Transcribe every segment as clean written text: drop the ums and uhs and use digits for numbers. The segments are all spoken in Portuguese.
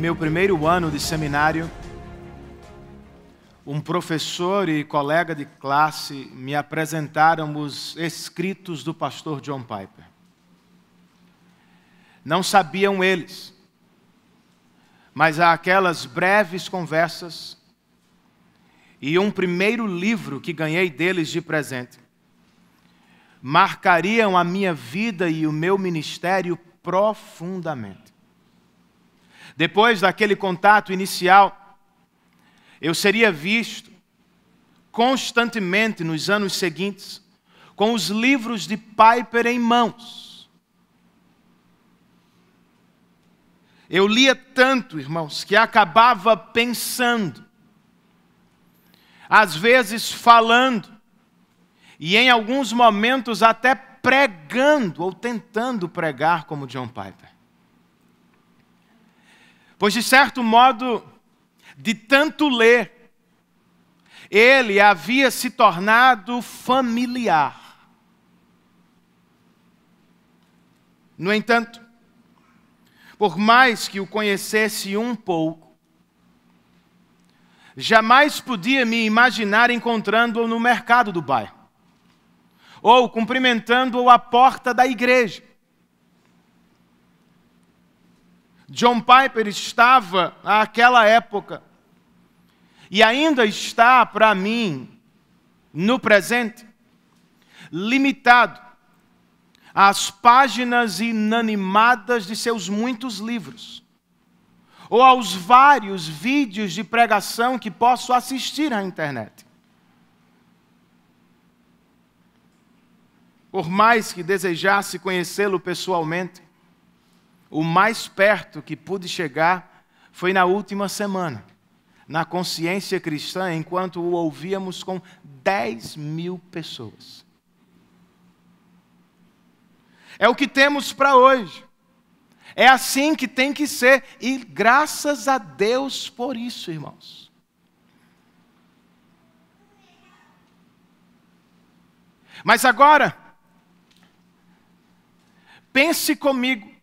meu primeiro ano de seminário, um professor e colega de classe me apresentaram os escritos do pastor John Piper. Não sabiam eles, mas aquelas breves conversas e um primeiro livro que ganhei deles de presente marcariam a minha vida e o meu ministério profundamente. Depois daquele contato inicial, eu seria visto constantemente nos anos seguintes com os livros de Piper em mãos. Eu lia tanto, irmãos, que acabava pensando, às vezes falando, e em alguns momentos até pregando ou tentando pregar como John Piper. Pois, de certo modo, de tanto ler, ele havia se tornado familiar. No entanto, por mais que o conhecesse um pouco, jamais podia me imaginar encontrando-o no mercado do bairro, ou cumprimentando-o à porta da igreja. John Piper estava, àquela época, e ainda está para mim, no presente, limitado às páginas inanimadas de seus muitos livros, ou aos vários vídeos de pregação que posso assistir na internet. Por mais que desejasse conhecê-lo pessoalmente, o mais perto que pude chegar foi na última semana, na Consciência Cristã, enquanto o ouvíamos com 10.000 pessoas. É o que temos para hoje. É assim que tem que ser. E graças a Deus por isso, irmãos. Mas agora, pense comigo.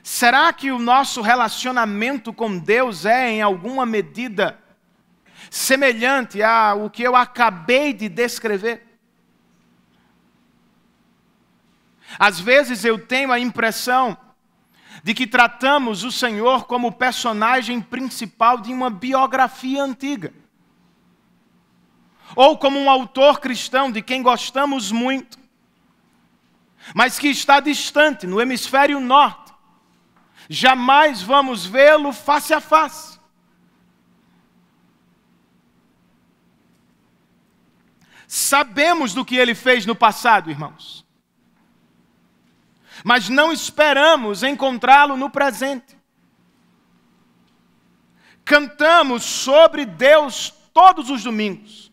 Será que o nosso relacionamento com Deus é, em alguma medida, semelhante ao que eu acabei de descrever? Às vezes eu tenho a impressão de que tratamos o Senhor como o personagem principal de uma biografia antiga, ou como um autor cristão de quem gostamos muito, mas que está distante, no hemisfério norte. Jamais vamos vê-lo face a face. Sabemos do que ele fez no passado, irmãos, mas não esperamos encontrá-lo no presente. Cantamos sobre Deus todos os domingos,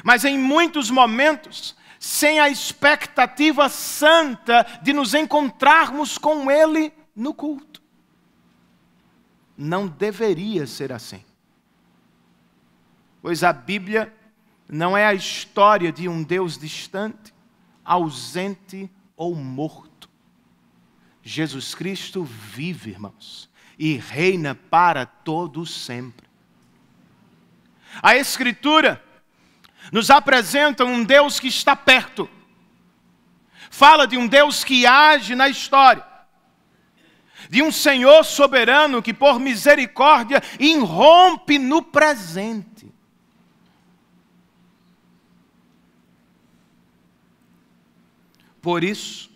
mas em muitos momentos sem a expectativa santa de nos encontrarmos com Ele no culto. Não deveria ser assim, pois a Bíblia não é a história de um Deus distante, ausente ou morto. Jesus Cristo vive, irmãos, e reina para todo sempre. A Escritura nos apresenta um Deus que está perto. Fala de um Deus que age na história. De um Senhor soberano que, por misericórdia, irrompe no presente. Por isso,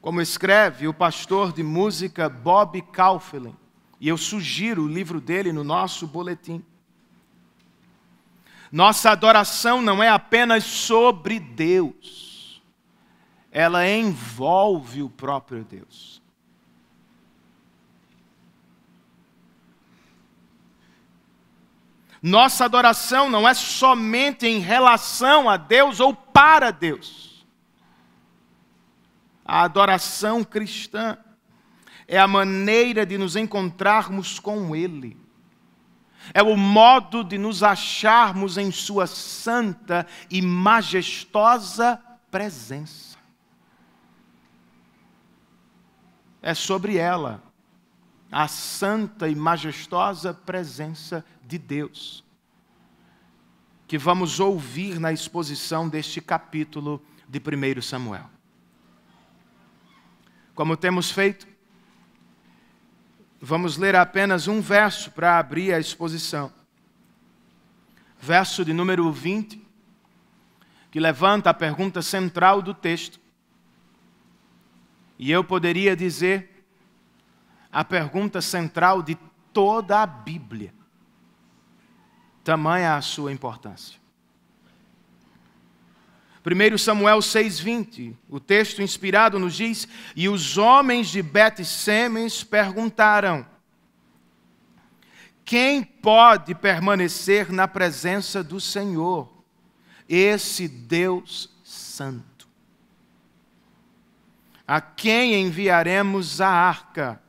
como escreve o pastor de música Bob Kauflin, e eu sugiro o livro dele no nosso boletim, nossa adoração não é apenas sobre Deus, ela envolve o próprio Deus. Nossa adoração não é somente em relação a Deus ou para Deus. A adoração cristã é a maneira de nos encontrarmos com Ele. É o modo de nos acharmos em sua santa e majestosa presença. É sobre ela a santa e majestosa presença de Deus, que vamos ouvir na exposição deste capítulo de 1 Samuel. Como temos feito, vamos ler apenas um verso para abrir a exposição. Verso de número 20, que levanta a pergunta central do texto. E eu poderia dizer a pergunta central de toda a Bíblia. Tamanha a sua importância. 1 Samuel 6,20, o texto inspirado nos diz: e os homens de Bet-Semes perguntaram: quem pode permanecer na presença do Senhor, esse Deus santo? A quem enviaremos a arca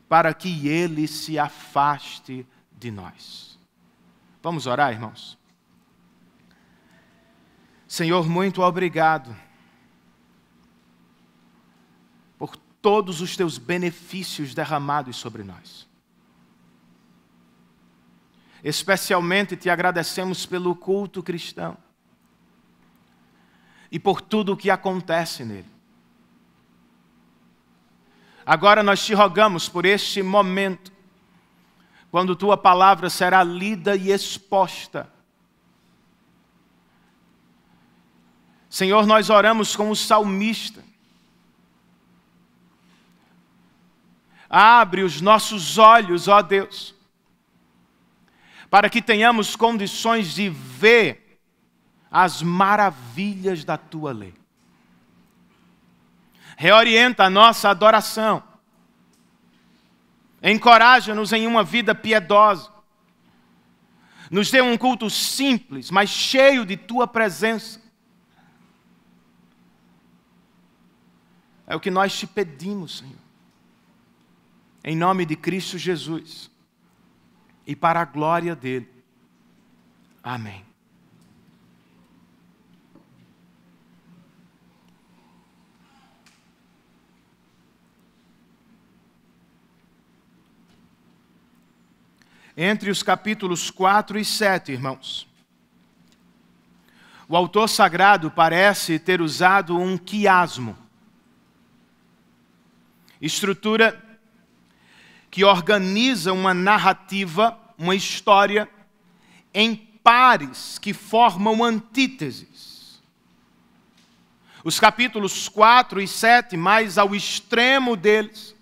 para que ele se afaste de nós? Vamos orar, irmãos? Senhor, muito obrigado por todos os teus benefícios derramados sobre nós. Especialmente te agradecemos pelo culto cristão e por tudo o que acontece nele. Agora nós te rogamos por este momento, quando tua palavra será lida e exposta. Senhor, nós oramos com o salmista. Abre os nossos olhos, ó Deus, para que tenhamos condições de ver as maravilhas da tua lei. Reorienta a nossa adoração. Encoraja-nos em uma vida piedosa. Nos dê um culto simples, mas cheio de tua presença. É o que nós te pedimos, Senhor. Em nome de Cristo Jesus. E para a glória dele. Amém. Entre os capítulos 4 e 7, irmãos, o autor sagrado parece ter usado um quiasmo. Estrutura que organiza uma narrativa, uma história, em pares que formam antíteses. Os capítulos 4 e 7, mais ao extremo deles,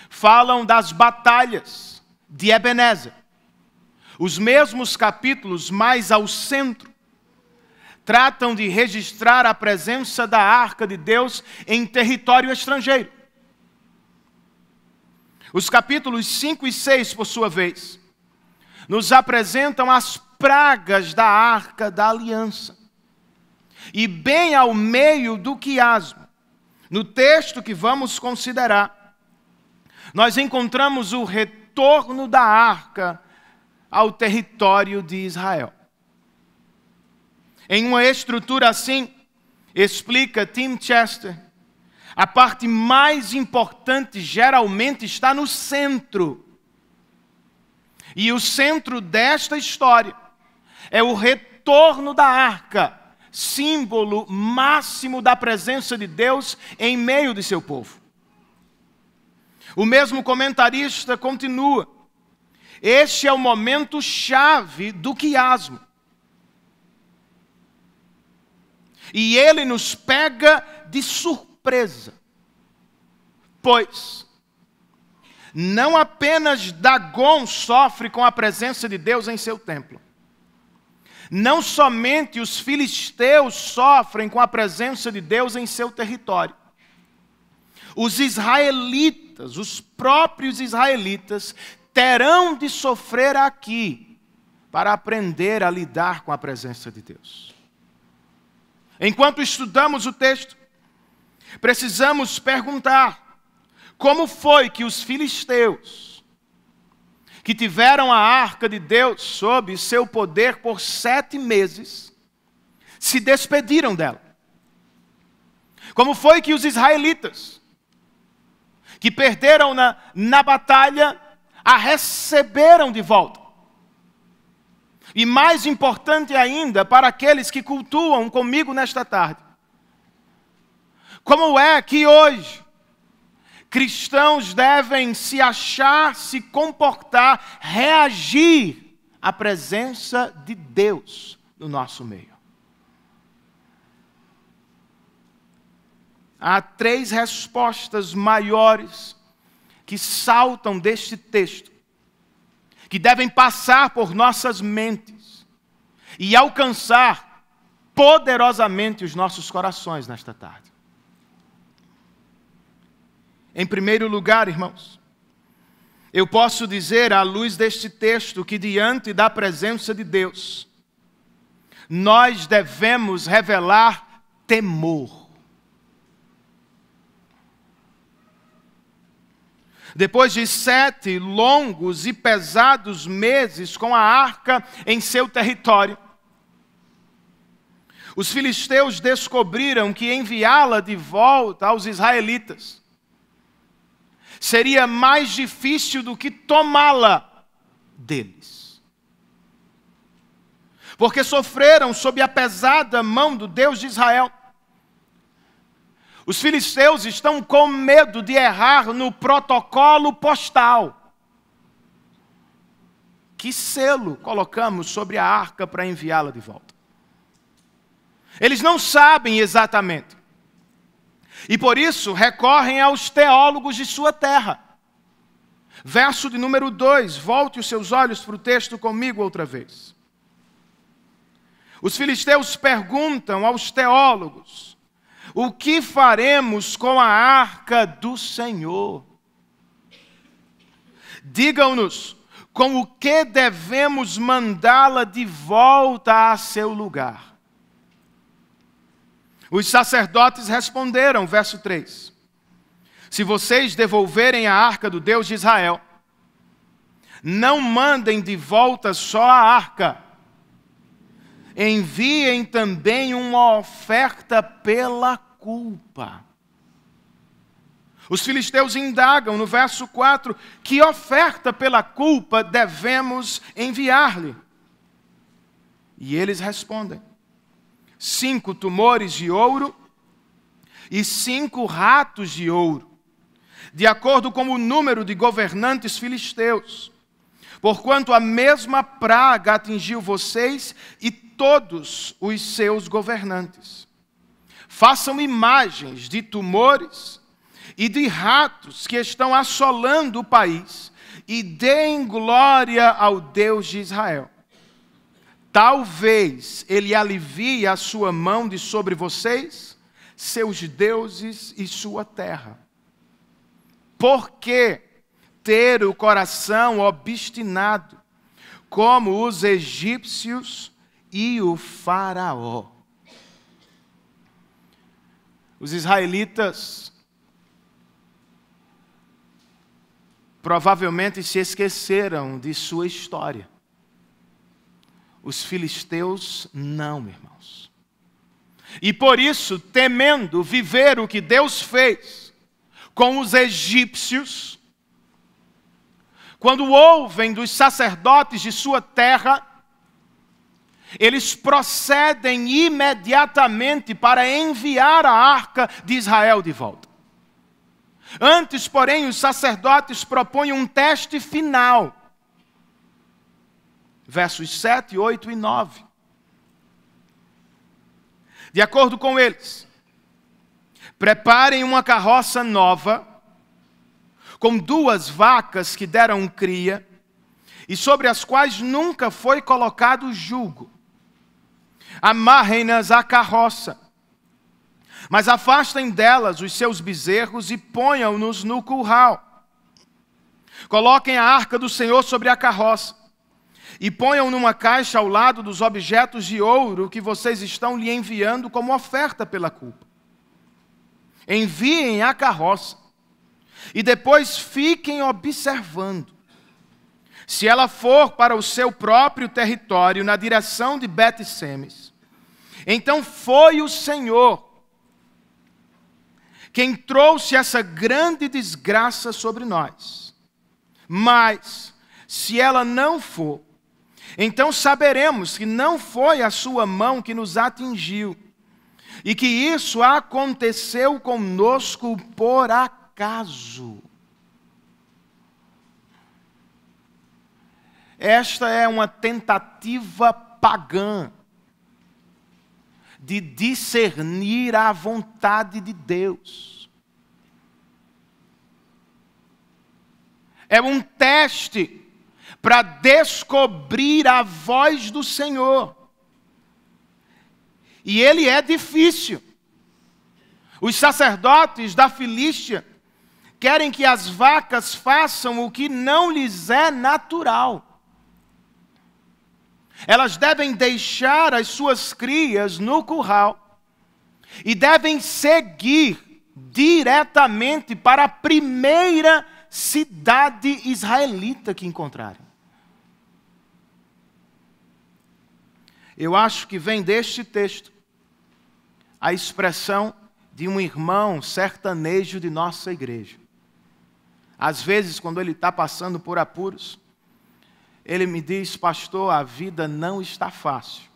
falam das batalhas de Ebenezer. Os mesmos capítulos, mais ao centro, tratam de registrar a presença da arca de Deus em território estrangeiro. Os capítulos 5 e 6, por sua vez, nos apresentam as pragas da arca da aliança. E bem ao meio do quiasmo, no texto que vamos considerar, nós encontramos o retorno da arca ao território de Israel. Em uma estrutura assim, explica Tim Chester, a parte mais importante geralmente está no centro. E o centro desta história é o retorno da arca, símbolo máximo da presença de Deus em meio de seu povo. O mesmo comentarista continua: este é o momento chave do quiasmo. E ele nos pega de surpresa, pois não apenas Dagom sofre com a presença de Deus em seu templo, não somente os filisteus sofrem com a presença de Deus em seu território, os israelitas, os próprios israelitas, terão de sofrer aqui para aprender a lidar com a presença de Deus. Enquanto estudamos o texto, precisamos perguntar: como foi que os filisteus, que tiveram a arca de Deus sob seu poder por 7 meses, se despediram dela? Como foi que os israelitas, que perderam na batalha, a receberam de volta. E mais importante ainda, para aqueles que cultuam comigo nesta tarde, como é que hoje cristãos devem se achar, se comportar, reagir à presença de Deus no nosso meio? Há 3 respostas maiores que saltam deste texto, que devem passar por nossas mentes e alcançar poderosamente os nossos corações nesta tarde. Em primeiro lugar, irmãos, eu posso dizer, à luz deste texto, que diante da presença de Deus, nós devemos revelar temor. Depois de 7 longos e pesados meses com a arca em seu território, os filisteus descobriram que enviá-la de volta aos israelitas seria mais difícil do que tomá-la deles. Porque sofreram sob a pesada mão do Deus de Israel. Os filisteus estão com medo de errar no protocolo postal. Que selo colocamos sobre a arca para enviá-la de volta? Eles não sabem exatamente. E por isso recorrem aos teólogos de sua terra. Verso de número 2, volte os seus olhos para o texto comigo outra vez. Os filisteus perguntam aos teólogos: o que faremos com a arca do Senhor? Digam-nos com o que devemos mandá-la de volta a seu lugar. Os sacerdotes responderam, verso 3: se vocês devolverem a arca do Deus de Israel, não mandem de volta só a arca, enviem também uma oferta pela culpa. Os filisteus indagam no verso 4, que oferta pela culpa devemos enviar-lhe? E eles respondem: 5 tumores de ouro e 5 ratos de ouro, de acordo com o número de governantes filisteus, porquanto a mesma praga atingiu vocês e todos os seus governantes. Façam imagens de tumores e de ratos que estão assolando o país e deem glória ao Deus de Israel. Talvez Ele alivie a sua mão de sobre vocês, seus deuses e sua terra. Por que ter o coração obstinado, como os egípcios e o faraó? Os israelitas provavelmente se esqueceram de sua história. Os filisteus não, irmãos. E por isso, temendo viver o que Deus fez com os egípcios, quando ouvem dos sacerdotes de sua terra, eles procedem imediatamente para enviar a arca de Israel de volta. Antes, porém, os sacerdotes propõem um teste final. Versos 7, 8 e 9. De acordo com eles, preparem uma carroça nova, com 2 vacas que deram cria, e sobre as quais nunca foi colocado jugo. Amarrem-nas à carroça, mas afastem delas os seus bezerros e ponham-nos no curral. Coloquem a arca do Senhor sobre a carroça e ponham numa caixa ao lado dos objetos de ouro que vocês estão lhe enviando como oferta pela culpa. Enviem a carroça e depois fiquem observando. Se ela for para o seu próprio território, na direção de Bet-Semes, então foi o Senhor quem trouxe essa grande desgraça sobre nós. Mas, se ela não for, então saberemos que não foi a sua mão que nos atingiu, e que isso aconteceu conosco por acaso. Esta é uma tentativa pagã de discernir a vontade de Deus. É um teste para descobrir a voz do Senhor. E ele é difícil. Os sacerdotes da Filístia querem que as vacas façam o que não lhes é natural. Elas devem deixar as suas crias no curral e devem seguir diretamente para a primeira cidade israelita que encontrarem. Eu acho que vem deste texto a expressão de um irmão sertanejo de nossa igreja. Às vezes, quando ele está passando por apuros, ele me diz: pastor, a vida não está fácil.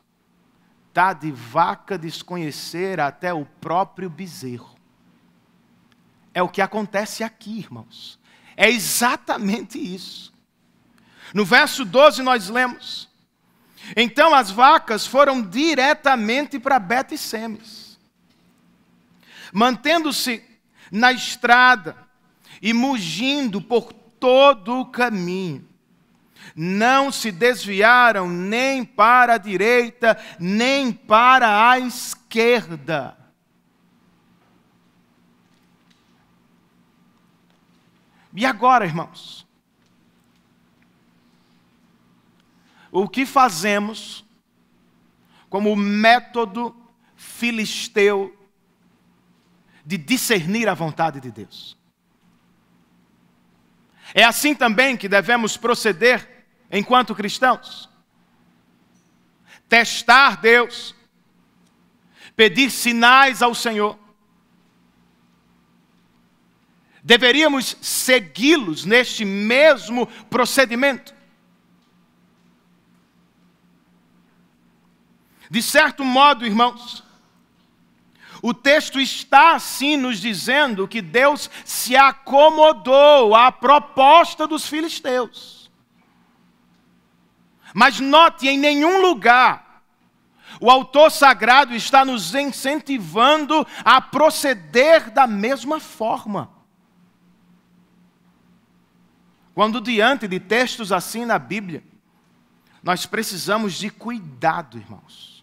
Está de vaca desconhecer até o próprio bezerro. É o que acontece aqui, irmãos. É exatamente isso. No verso 12 nós lemos: então as vacas foram diretamente para Bet-Semes, mantendo-se na estrada e mugindo por todo o caminho. Não se desviaram nem para a direita, nem para a esquerda. E agora, irmãos? O que fazemos como método filisteu de discernir a vontade de Deus? É assim também que devemos proceder enquanto cristãos? Testar Deus, pedir sinais ao Senhor. Deveríamos segui-los neste mesmo procedimento. De certo modo, irmãos, o texto está assim nos dizendo que Deus se acomodou à proposta dos filisteus. Mas note, em nenhum lugar o autor sagrado está nos incentivando a proceder da mesma forma. Quando diante de textos assim na Bíblia, nós precisamos de cuidado, irmãos.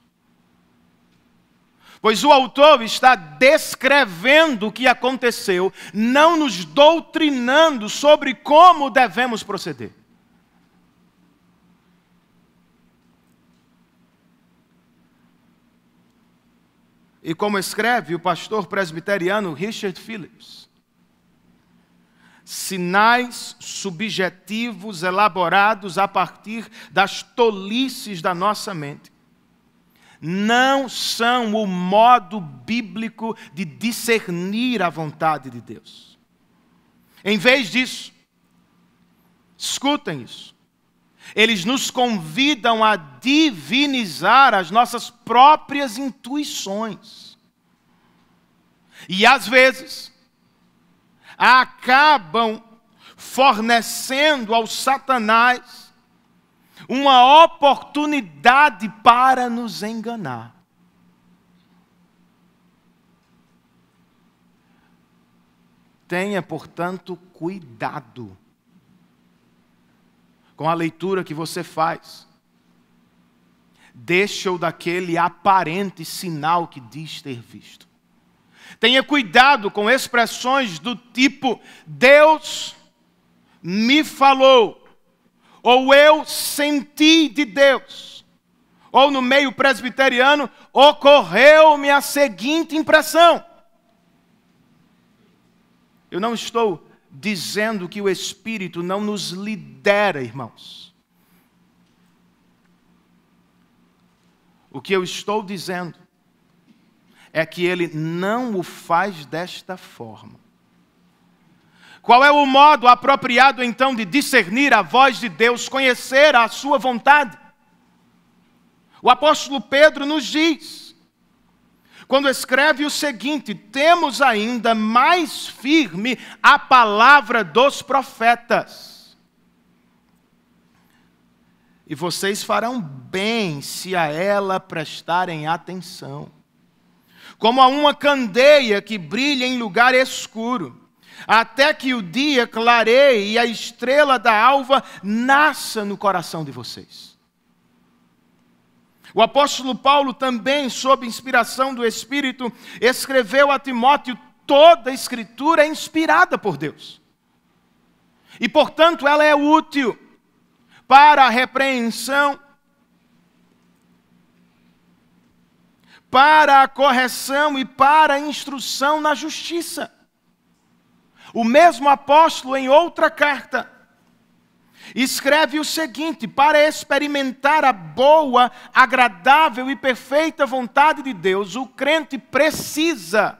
Pois o autor está descrevendo o que aconteceu, não nos doutrinando sobre como devemos proceder. E como escreve o pastor presbiteriano Richard Phillips, sinais subjetivos elaborados a partir das tolices da nossa mente não são o modo bíblico de discernir a vontade de Deus. Em vez disso, escutem isso, eles nos convidam a divinizar as nossas próprias intuições. E às vezes acabam fornecendo ao Satanás uma oportunidade para nos enganar. Tenha, portanto, cuidado com a leitura que você faz. Deixa-o daquele aparente sinal que diz ter visto. Tenha cuidado com expressões do tipo: Deus me falou, ou eu senti de Deus, ou no meio presbiteriano, ocorreu-me a seguinte impressão. Eu não estou dizendo que o Espírito não nos lidera, irmãos. O que eu estou dizendo é que ele não o faz desta forma. Qual é o modo apropriado, então, de discernir a voz de Deus, conhecer a sua vontade? O apóstolo Pedro nos diz, quando escreve o seguinte: temos ainda mais firme a palavra dos profetas. E vocês farão bem se a ela prestarem atenção. Como a uma candeia que brilha em lugar escuro, até que o dia clareie e a estrela da alva nasça no coração de vocês. O apóstolo Paulo também, sob inspiração do Espírito, escreveu a Timóteo: toda a Escritura é inspirada por Deus. E, portanto, ela é útil para a repreensão, para a correção e para a instrução na justiça. O mesmo apóstolo, em outra carta, escreve o seguinte: para experimentar a boa, agradável e perfeita vontade de Deus, o crente precisa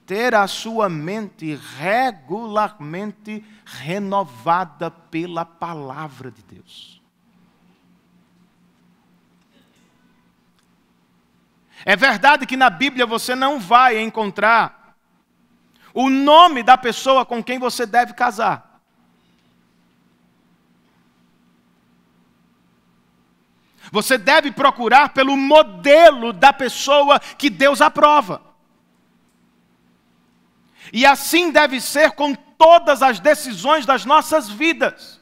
ter a sua mente regularmente renovada pela palavra de Deus. É verdade que na Bíblia você não vai encontrar o nome da pessoa com quem você deve casar. Você deve procurar pelo modelo da pessoa que Deus aprova. E assim deve ser com todas as decisões das nossas vidas.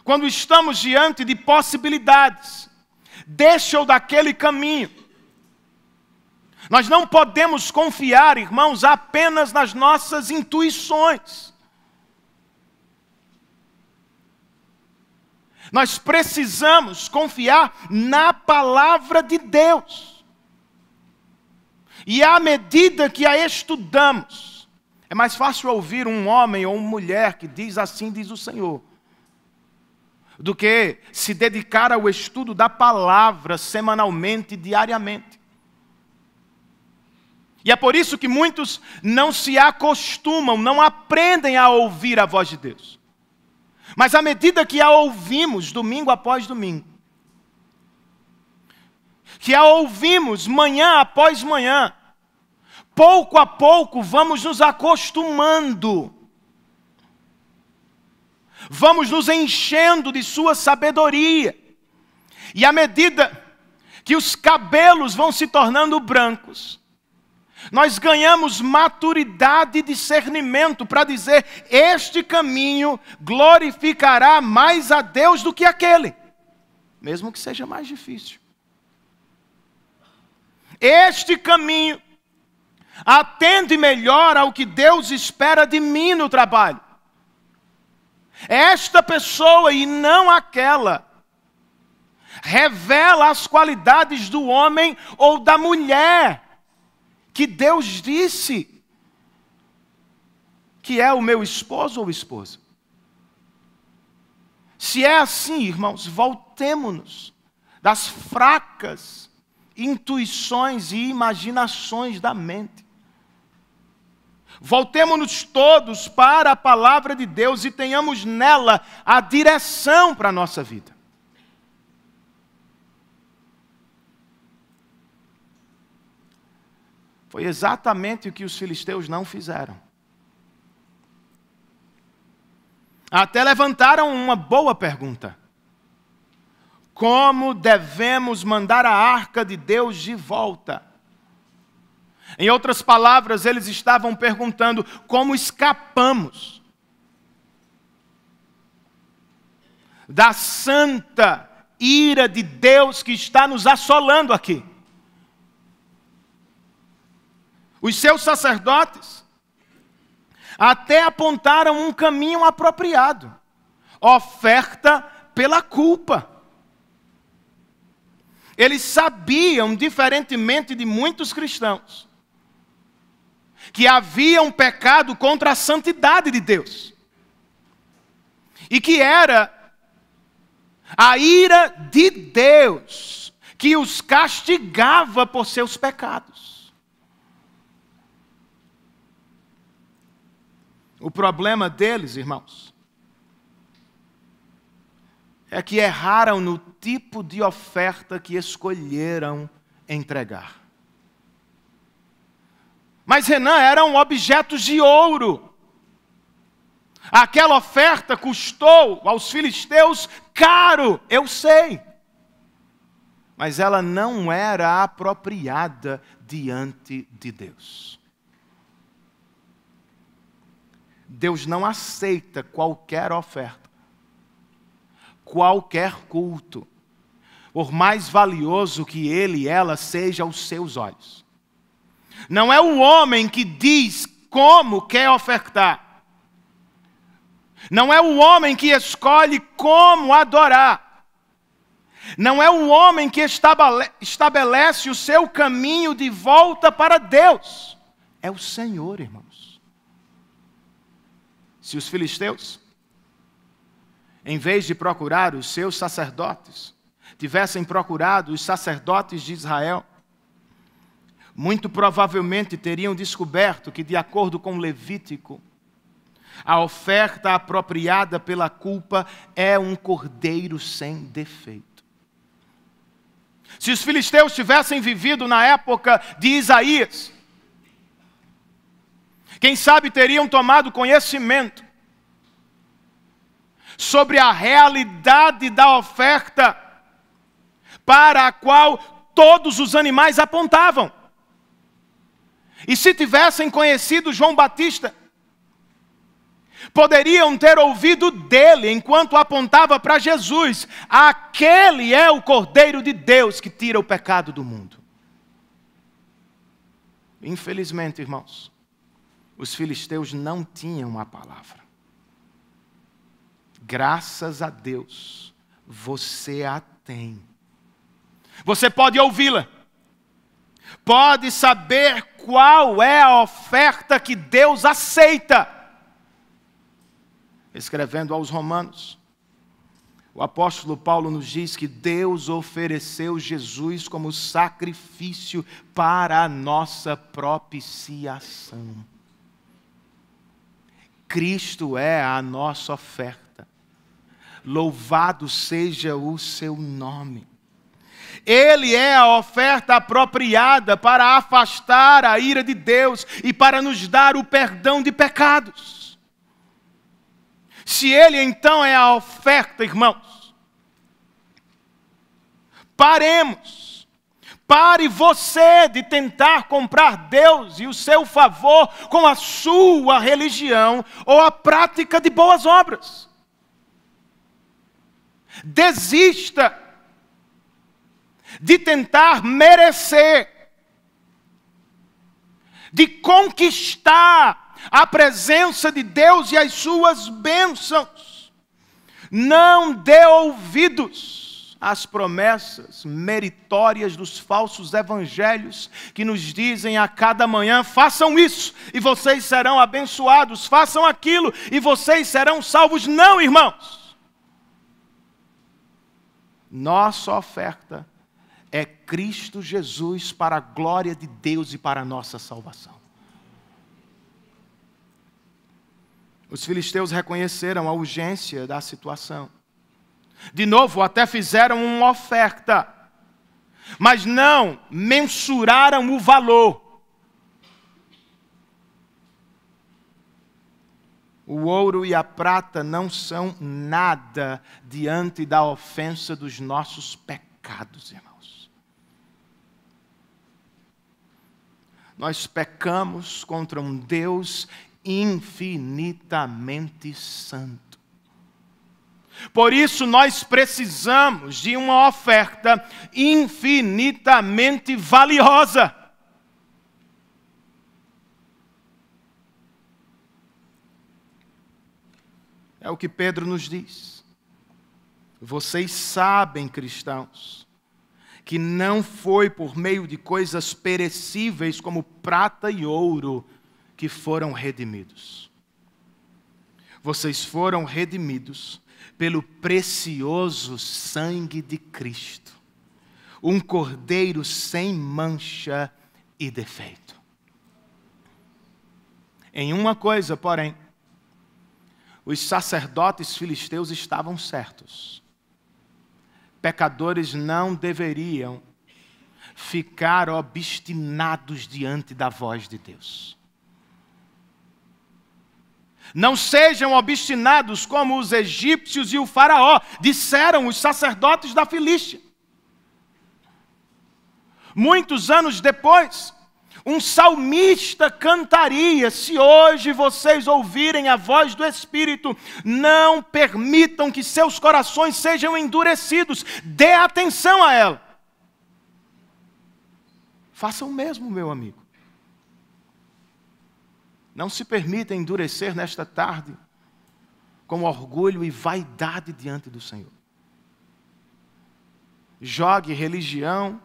Quando estamos diante de possibilidades, deste ou daquele caminho, nós não podemos confiar, irmãos, apenas nas nossas intuições. Nós precisamos confiar na palavra de Deus. E à medida que a estudamos, é mais fácil ouvir um homem ou uma mulher que diz assim diz o Senhor, do que se dedicar ao estudo da palavra semanalmente, diariamente. E é por isso que muitos não se acostumam, não aprendem a ouvir a voz de Deus. Mas à medida que a ouvimos domingo após domingo, que a ouvimos manhã após manhã, pouco a pouco vamos nos acostumando, vamos nos enchendo de sua sabedoria. E à medida que os cabelos vão se tornando brancos, nós ganhamos maturidade e discernimento para dizer: este caminho glorificará mais a Deus do que aquele, mesmo que seja mais difícil. Este caminho atende melhor ao que Deus espera de mim no trabalho. Esta pessoa e não aquela revela as qualidades do homem ou da mulher que Deus disse que é o meu esposo ou esposa. Se é assim, irmãos, voltemo-nos das fracas intuições e imaginações da mente. Voltemo-nos todos para a palavra de Deus e tenhamos nela a direção para a nossa vida. Foi exatamente o que os filisteus não fizeram. Até levantaram uma boa pergunta: como devemos mandar a arca de Deus de volta? Em outras palavras, eles estavam perguntando: como escapamos da santa ira de Deus que está nos assolando aqui? Os seus sacerdotes até apontaram um caminho apropriado: oferta pela culpa. Eles sabiam, diferentemente de muitos cristãos, que havia um pecado contra a santidade de Deus. E que era a ira de Deus que os castigava por seus pecados. O problema deles, irmãos, é que erraram no tipo de oferta que escolheram entregar. Mas Renan, eram objetos de ouro. Aquela oferta custou aos filisteus caro, eu sei. Mas ela não era apropriada diante de Deus. Deus não aceita qualquer oferta, qualquer culto, por mais valioso que ele e ela seja aos seus olhos. Não é o homem que diz como quer ofertar. Não é o homem que escolhe como adorar. Não é o homem que estabelece o seu caminho de volta para Deus. É o Senhor, irmãos. Se os filisteus, em vez de procurar os seus sacerdotes, tivessem procurado os sacerdotes de Israel, muito provavelmente teriam descoberto que, de acordo com Levítico, a oferta apropriada pela culpa é um cordeiro sem defeito. Se os filisteus tivessem vivido na época de Isaías, quem sabe teriam tomado conhecimento sobre a realidade da oferta para a qual todos os animais apontavam. E se tivessem conhecido João Batista, poderiam ter ouvido dele enquanto apontava para Jesus. Aquele é o Cordeiro de Deus que tira o pecado do mundo. Infelizmente, irmãos, os filisteus não tinham a palavra. Graças a Deus, você a tem. Você pode ouvi-la. Pode saber qual é a oferta que Deus aceita. Escrevendo aos Romanos, o apóstolo Paulo nos diz que Deus ofereceu Jesus como sacrifício para a nossa propiciação. Cristo é a nossa oferta. Louvado seja o seu nome. Ele é a oferta apropriada para afastar a ira de Deus e para nos dar o perdão de pecados. Se Ele então é a oferta, irmãos, paremos. Pare você de tentar comprar Deus e o seu favor com a sua religião ou a prática de boas obras. Desista de tentar merecer, de conquistar a presença de Deus e as suas bênçãos. Não dê ouvidos às promessas meritórias dos falsos evangelhos que nos dizem a cada manhã: façam isso e vocês serão abençoados, façam aquilo e vocês serão salvos. Não, irmãos. Nossa oferta é Cristo Jesus para a glória de Deus e para a nossa salvação. Os filisteus reconheceram a urgência da situação. De novo, até fizeram uma oferta, mas não mensuraram o valor. O ouro e a prata não são nada diante da ofensa dos nossos pecados, irmãos. Nós pecamos contra um Deus infinitamente santo. Por isso nós precisamos de uma oferta infinitamente valiosa. É o que Pedro nos diz. Vocês sabem, cristãos, que não foi por meio de coisas perecíveis como prata e ouro que foram redimidos. Vocês foram redimidos pelo precioso sangue de Cristo, um cordeiro sem mancha e defeito. Em uma coisa, porém, os sacerdotes filisteus estavam certos. Pecadores não deveriam ficar obstinados diante da voz de Deus. Não sejam obstinados como os egípcios e o faraó, disseram os sacerdotes da Filístia. Muitos anos depois, um salmista cantaria: se hoje vocês ouvirem a voz do Espírito, não permitam que seus corações sejam endurecidos, dê atenção a ela. Faça o mesmo, meu amigo. Não se permita endurecer nesta tarde com orgulho e vaidade diante do Senhor. Jogue religião,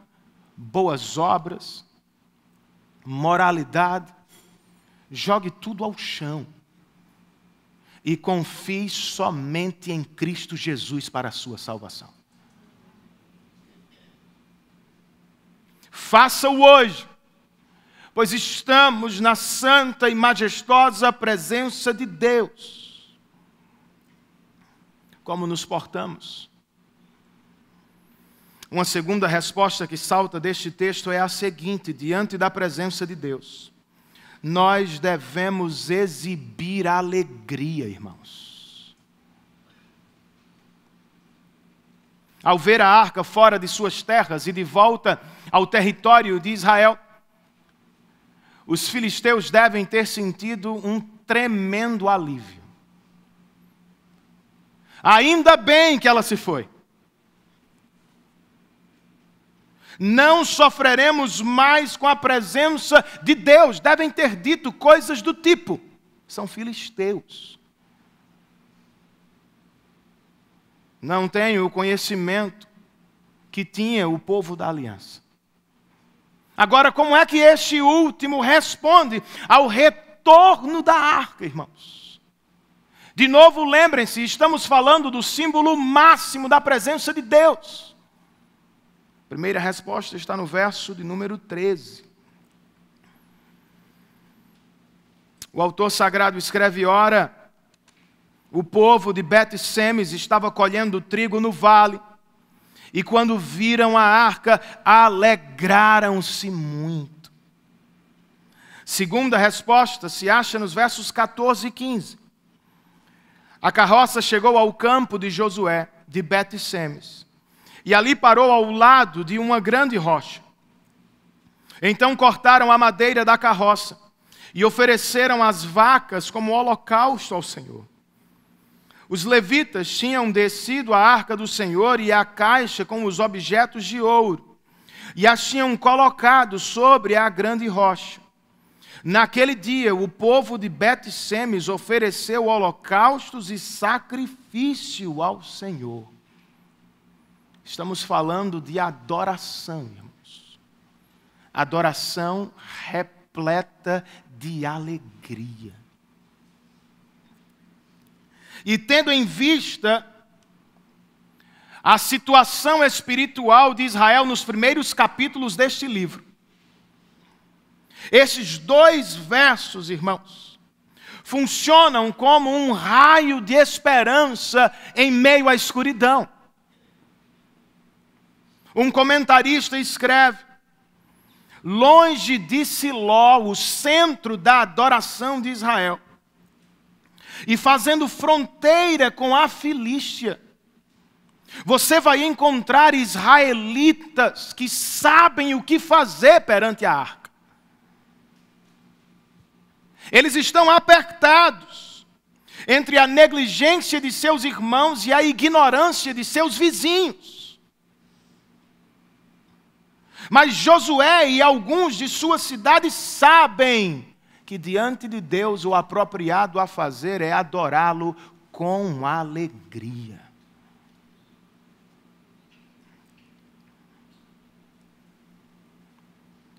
boas obras, moralidade, jogue tudo ao chão e confie somente em Cristo Jesus para a sua salvação. Faça-o hoje, pois estamos na santa e majestosa presença de Deus. Como nos portamos? Uma segunda resposta que salta deste texto é a seguinte: diante da presença de Deus, nós devemos exibir alegria, irmãos. Ao ver a arca fora de suas terras e de volta ao território de Israel, os filisteus devem ter sentido um tremendo alívio. Ainda bem que ela se foi. Não sofreremos mais com a presença de Deus. Devem ter dito coisas do tipo: são filisteus. Não tenho o conhecimento que tinha o povo da aliança. Agora, como é que este último responde ao retorno da arca, irmãos? De novo, lembrem-se, estamos falando do símbolo máximo da presença de Deus. A primeira resposta está no verso de número 13. O autor sagrado escreve: ora, o povo de Bet-Semes estava colhendo trigo no vale, e quando viram a arca, alegraram-se muito. Segunda resposta se acha nos versos 14 e 15. A carroça chegou ao campo de Josué, de Bet-Semes, e ali parou ao lado de uma grande rocha. Então cortaram a madeira da carroça e ofereceram as vacas como holocausto ao Senhor. Os levitas tinham descido a arca do Senhor e a caixa com os objetos de ouro, e as tinham colocado sobre a grande rocha. Naquele dia, o povo de Bet-Semes ofereceu holocaustos e sacrifício ao Senhor. Estamos falando de adoração, irmãos. Adoração repleta de alegria. E tendo em vista a situação espiritual de Israel nos primeiros capítulos deste livro, esses dois versos, irmãos, funcionam como um raio de esperança em meio à escuridão. Um comentarista escreve: longe de Siló, o centro da adoração de Israel, e fazendo fronteira com a Filístia, você vai encontrar israelitas que sabem o que fazer perante a arca. Eles estão apertados entre a negligência de seus irmãos e a ignorância de seus vizinhos. Mas Josué e alguns de sua cidade sabem que diante de Deus o apropriado a fazer é adorá-lo com alegria.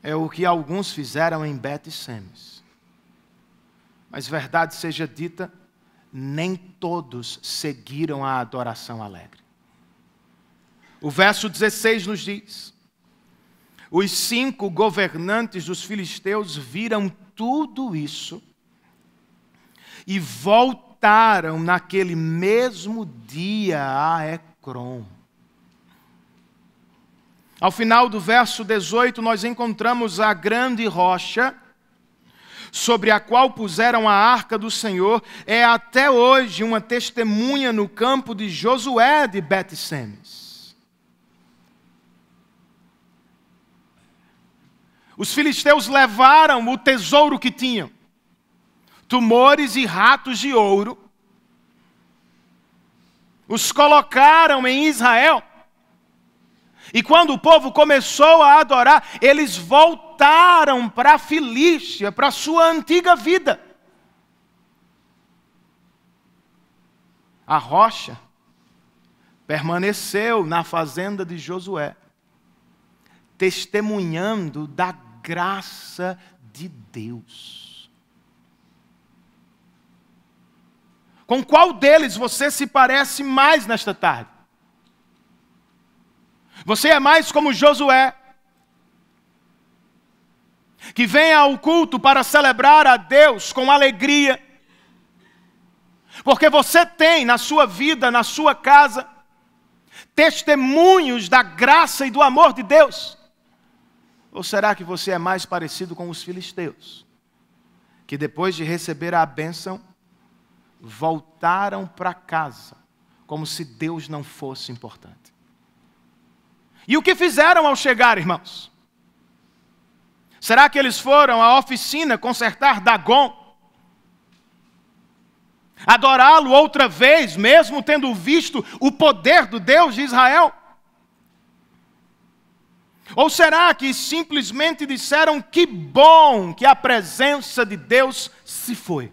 É o que alguns fizeram em Bet-Semes. Mas verdade seja dita, nem todos seguiram a adoração alegre. O verso 16 nos diz: os 5 governantes dos filisteus viram tudo isso e voltaram naquele mesmo dia a Ecrom. Ao final do verso 18, nós encontramos a grande rocha sobre a qual puseram a arca do Senhor. É até hoje uma testemunha no campo de Josué de Bet-Semes. Os filisteus levaram o tesouro que tinham, tumores e ratos de ouro, os colocaram em Israel. E quando o povo começou a adorar, eles voltaram para a Filístia, para a sua antiga vida. A rocha permaneceu na fazenda de Josué, testemunhando da graça de Deus. Com qual deles você se parece mais nesta tarde? Você é mais como Josué, que vem ao culto para celebrar a Deus com alegria, porque você tem na sua vida, na sua casa, testemunhos da graça e do amor de Deus? Ou será que você é mais parecido com os filisteus, que depois de receber a bênção, voltaram para casa, como se Deus não fosse importante? E o que fizeram ao chegar, irmãos? Será que eles foram à oficina consertar Dagon? Adorá-lo outra vez, mesmo tendo visto o poder do Deus de Israel? Ou será que simplesmente disseram que bom que a presença de Deus se foi?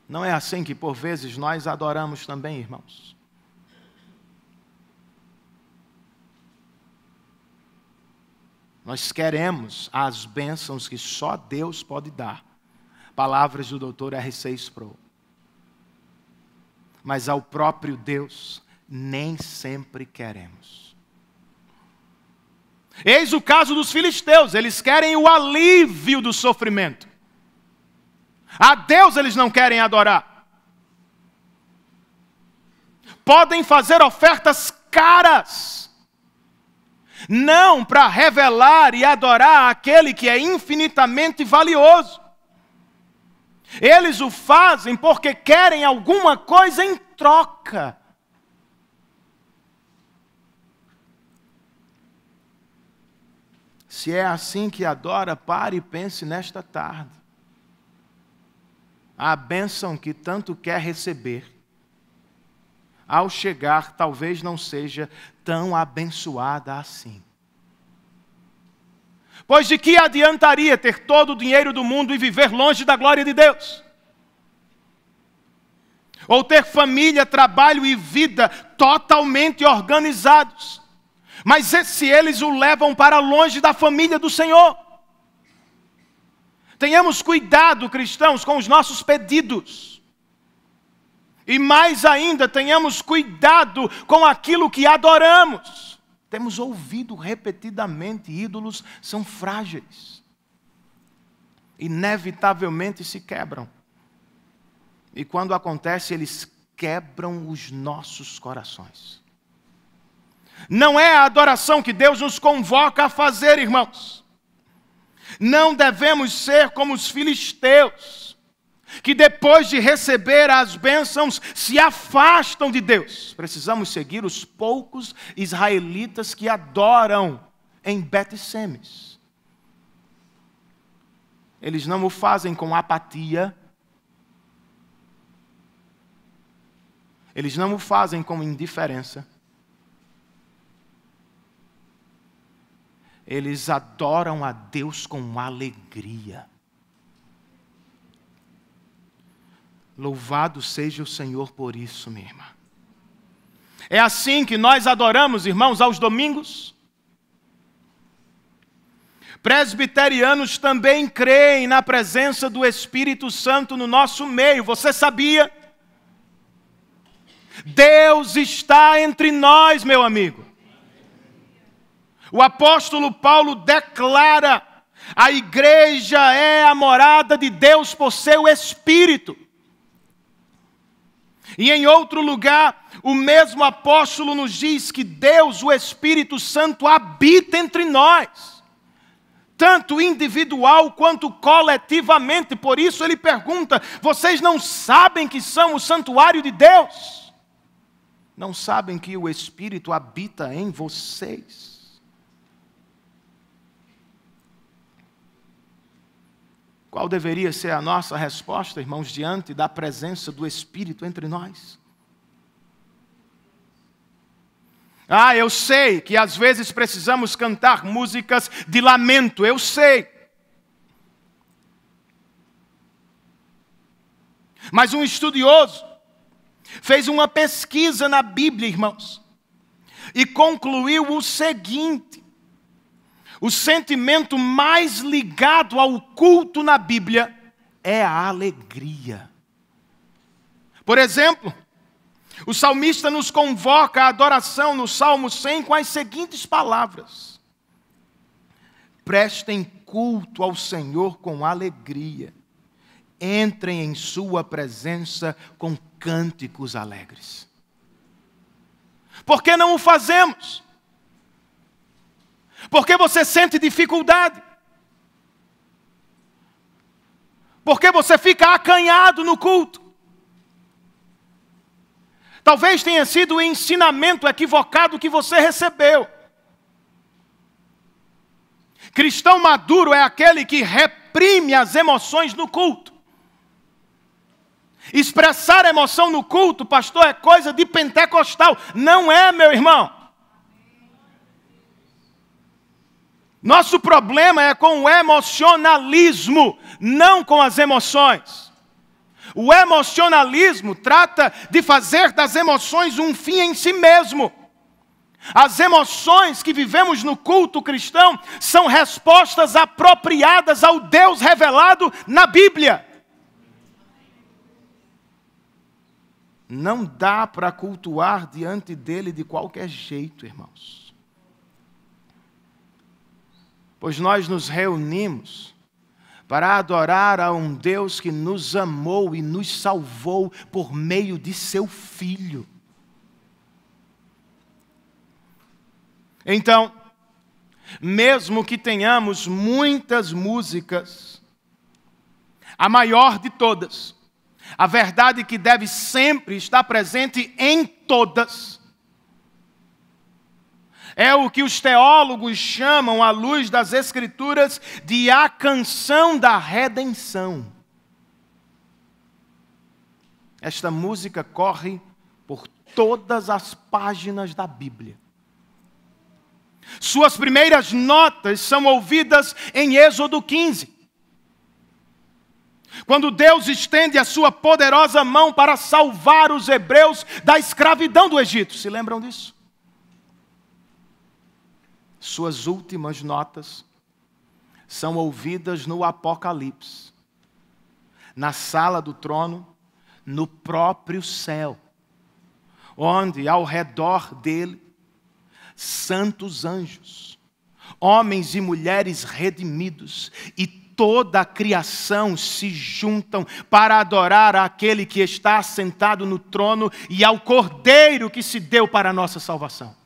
Não é assim que por vezes nós adoramos também, irmãos? Nós queremos as bênçãos que só Deus pode dar. Palavras do Dr. R.C. Sproul. Mas ao próprio Deus nem sempre queremos. Eis o caso dos filisteus. Eles querem o alívio do sofrimento. A Deus eles não querem adorar. Podem fazer ofertas caras, não para revelar e adorar aquele que é infinitamente valioso. Eles o fazem porque querem alguma coisa em troca. Se é assim que adora, pare e pense nesta tarde. A bênção que tanto quer receber, ao chegar, talvez não seja tão abençoada assim. Pois de que adiantaria ter todo o dinheiro do mundo e viver longe da glória de Deus? Ou ter família, trabalho e vida totalmente organizados, mas se eles o levam para longe da família do Senhor? Tenhamos cuidado, cristãos, com os nossos pedidos. E mais ainda, tenhamos cuidado com aquilo que adoramos. Temos ouvido repetidamente, ídolos são frágeis. Inevitavelmente se quebram. E quando acontece, eles quebram os nossos corações. Não é a adoração que Deus nos convoca a fazer, irmãos. Não devemos ser como os filisteus, que depois de receber as bênçãos se afastam de Deus. Precisamos seguir os poucos israelitas que adoram em Bet-Semes. Eles não o fazem com apatia. Eles não o fazem com indiferença. Eles adoram a Deus com alegria. Louvado seja o Senhor por isso, minha irmã. É assim que nós adoramos, irmãos, aos domingos? Presbiterianos também creem na presença do Espírito Santo no nosso meio. Você sabia? Deus está entre nós, meu amigo. O apóstolo Paulo declara: a igreja é a morada de Deus por seu Espírito. E em outro lugar, o mesmo apóstolo nos diz que Deus, o Espírito Santo, habita entre nós, tanto individual quanto coletivamente. Por isso ele pergunta: vocês não sabem que são o santuário de Deus? Não sabem que o Espírito habita em vocês? Qual deveria ser a nossa resposta, irmãos, diante da presença do Espírito entre nós? Eu sei que às vezes precisamos cantar músicas de lamento, eu sei. Mas um estudioso fez uma pesquisa na Bíblia, irmãos, e concluiu o seguinte: o sentimento mais ligado ao culto na Bíblia é a alegria. Por exemplo, o salmista nos convoca à adoração no Salmo 100 com as seguintes palavras: prestem culto ao Senhor com alegria, entrem em sua presença com cânticos alegres. Por que não o fazemos? Porque você sente dificuldade? Porque você fica acanhado no culto? Talvez tenha sido o ensinamento equivocado que você recebeu. Cristão maduro é aquele que reprime as emoções no culto. Expressar emoção no culto, pastor, é coisa de pentecostal. Não é, meu irmão. Nosso problema é com o emocionalismo, não com as emoções. O emocionalismo trata de fazer das emoções um fim em si mesmo. As emoções que vivemos no culto cristão são respostas apropriadas ao Deus revelado na Bíblia. Não dá para cultuar diante dele de qualquer jeito, irmãos. Pois nós nos reunimos para adorar a um Deus que nos amou e nos salvou por meio de seu Filho. Então, mesmo que tenhamos muitas músicas, a maior de todas, a verdade que deve sempre estar presente em todas, é o que os teólogos chamam, à luz das Escrituras, de a canção da redenção. Esta música corre por todas as páginas da Bíblia. Suas primeiras notas são ouvidas em Êxodo 15. Quando Deus estende a sua poderosa mão para salvar os hebreus da escravidão do Egito. Se lembram disso? Suas últimas notas são ouvidas no Apocalipse, na sala do trono, no próprio céu, onde ao redor dele, santos anjos, homens e mulheres redimidos e toda a criação se juntam para adorar aquele que está assentado no trono e ao Cordeiro que se deu para a nossa salvação.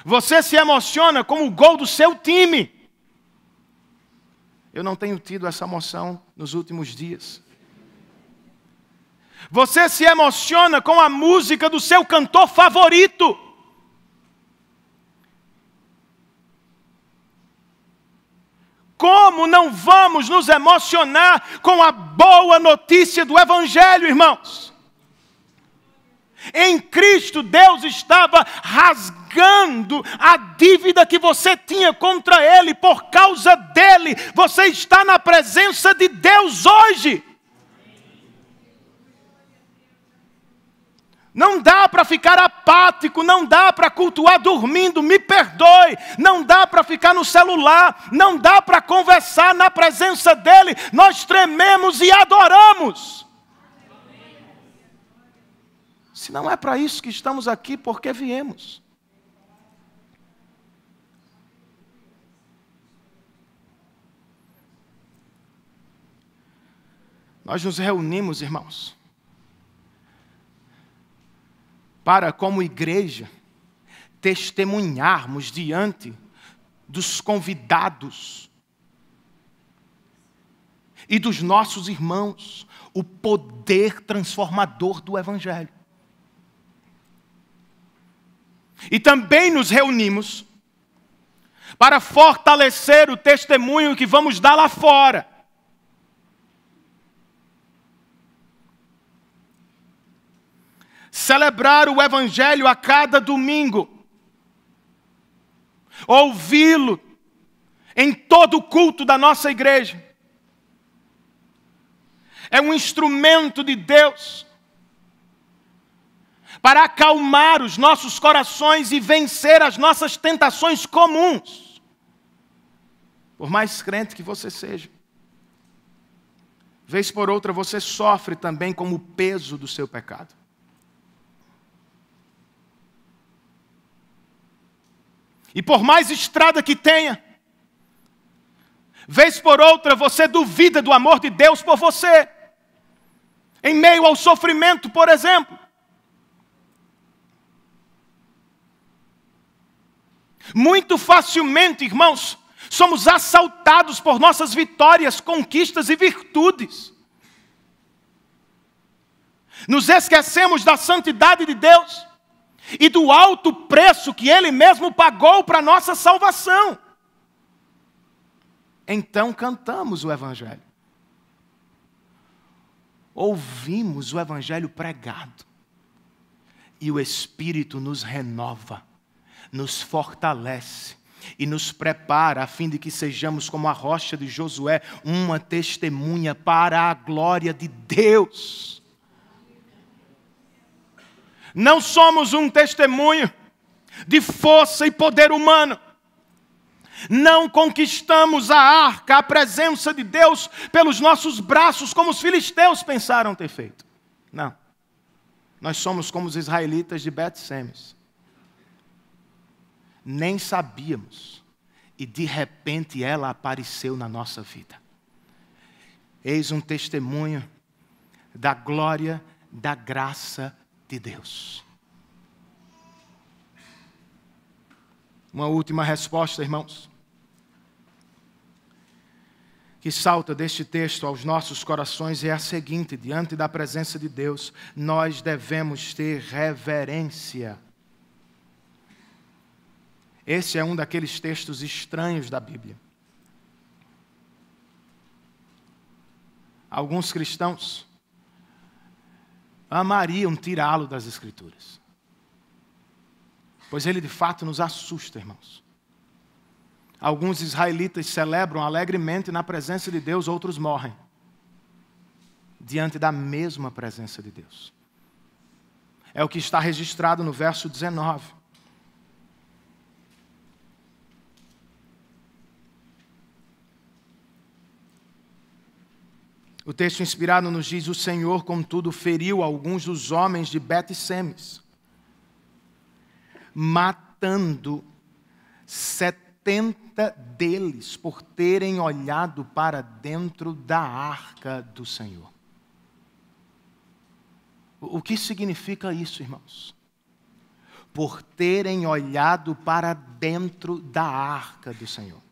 Você se emociona com o gol do seu time. Eu não tenho tido essa emoção nos últimos dias. Você se emociona com a música do seu cantor favorito. Como não vamos nos emocionar com a boa notícia do Evangelho, irmãos? Em Cristo, Deus estava rasgando a dívida que você tinha contra Ele. Por causa dele, você está na presença de Deus hoje. Não dá para ficar apático, não dá para cultuar dormindo, me perdoe. Não dá para ficar no celular, não dá para conversar na presença dele. Nós trememos e adoramos. Se não é para isso que estamos aqui, por que viemos? Nós nos reunimos, irmãos, para, como igreja, testemunharmos diante dos convidados e dos nossos irmãos o poder transformador do Evangelho. E também nos reunimos para fortalecer o testemunho que vamos dar lá fora. Celebrar o Evangelho a cada domingo. Ouvi-lo em todo o culto da nossa igreja. É um instrumento de Deus para acalmar os nossos corações e vencer as nossas tentações comuns. Por mais crente que você seja. Vez por outra você sofre também com o peso do seu pecado. E por mais estrada que tenha, vez por outra você duvida do amor de Deus por você. Em meio ao sofrimento, por exemplo. Muito facilmente, irmãos, somos assaltados por nossas vitórias, conquistas e virtudes. Nos esquecemos da santidade de Deus e do alto preço que Ele mesmo pagou para a nossa salvação. Então cantamos o Evangelho. Ouvimos o Evangelho pregado. E o Espírito nos renova, nos fortalece e nos prepara a fim de que sejamos como a rocha de Josué, uma testemunha para a glória de Deus. Não somos um testemunho de força e poder humano. Não conquistamos a arca, a presença de Deus, pelos nossos braços, como os filisteus pensaram ter feito. Não. Nós somos como os israelitas de Bet-Semes. Nem sabíamos. E de repente ela apareceu na nossa vida. Eis um testemunho da glória, da graça de Deus. Uma última resposta, irmãos, que salta deste texto aos nossos corações é a seguinte: diante da presença de Deus, nós devemos ter reverência. Esse é um daqueles textos estranhos da Bíblia. Alguns cristãos amariam tirá-lo das Escrituras. Pois ele de fato nos assusta, irmãos. Alguns israelitas celebram alegremente na presença de Deus, outros morrem diante da mesma presença de Deus. É o que está registrado no verso 19. O texto inspirado nos diz: o Senhor, contudo, feriu alguns dos homens de Bet-Semes, matando 70 deles por terem olhado para dentro da arca do Senhor. O que significa isso, irmãos? Por terem olhado para dentro da arca do Senhor.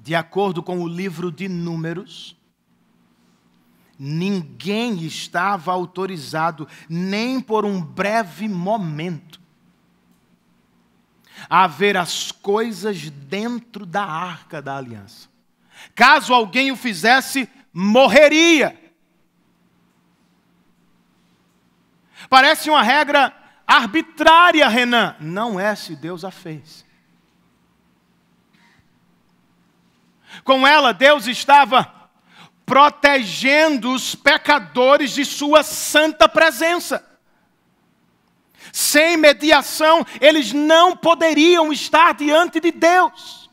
De acordo com o livro de Números, ninguém estava autorizado, nem por um breve momento, a ver as coisas dentro da arca da aliança. Caso alguém o fizesse, morreria. Parece uma regra arbitrária, Renan. Não é, se Deus a fez. Com ela, Deus estava protegendo os pecadores de sua santa presença. Sem mediação, eles não poderiam estar diante de Deus.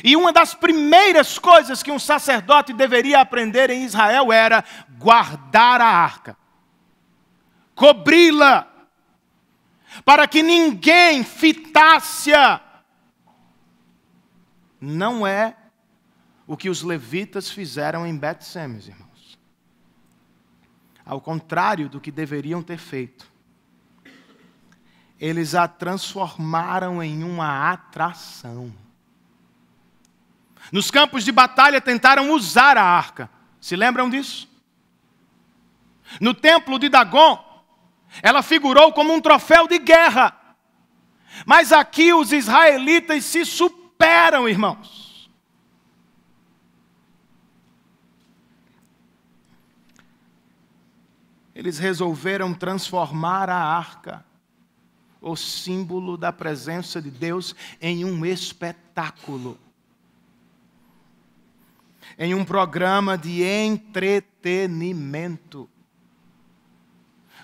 E uma das primeiras coisas que um sacerdote deveria aprender em Israel era guardar a arca, cobri-la, para que ninguém fitasse-a. Não é o que os levitas fizeram em Bet-Semes, irmãos. Ao contrário do que deveriam ter feito, eles a transformaram em uma atração. Nos campos de batalha tentaram usar a arca. Se lembram disso? No templo de Dagon, ela figurou como um troféu de guerra. Mas aqui os israelitas se superam, irmãos. Eles resolveram transformar a arca, o símbolo da presença de Deus, em um espetáculo. Em um programa de entretenimento,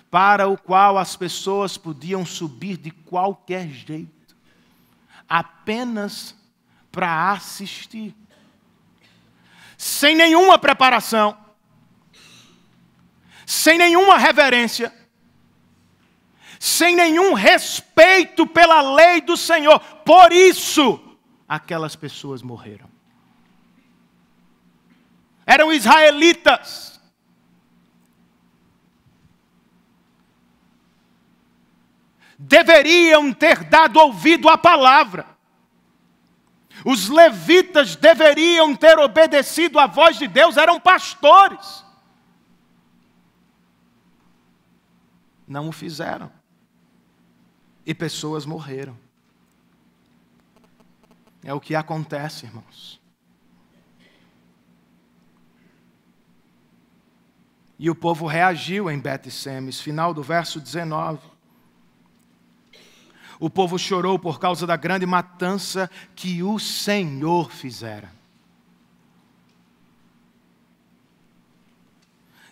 para o qual as pessoas podiam subir de qualquer jeito, apenas para assistir, sem nenhuma preparação, sem nenhuma reverência, sem nenhum respeito pela lei do Senhor. Por isso, aquelas pessoas morreram. Eram israelitas. Deveriam ter dado ouvido à palavra. Os levitas deveriam ter obedecido à voz de Deus, eram pastores. Não o fizeram. E pessoas morreram. É o que acontece, irmãos. E o povo reagiu em Bet-Semes, final do verso 19. O povo chorou por causa da grande matança que o Senhor fizera.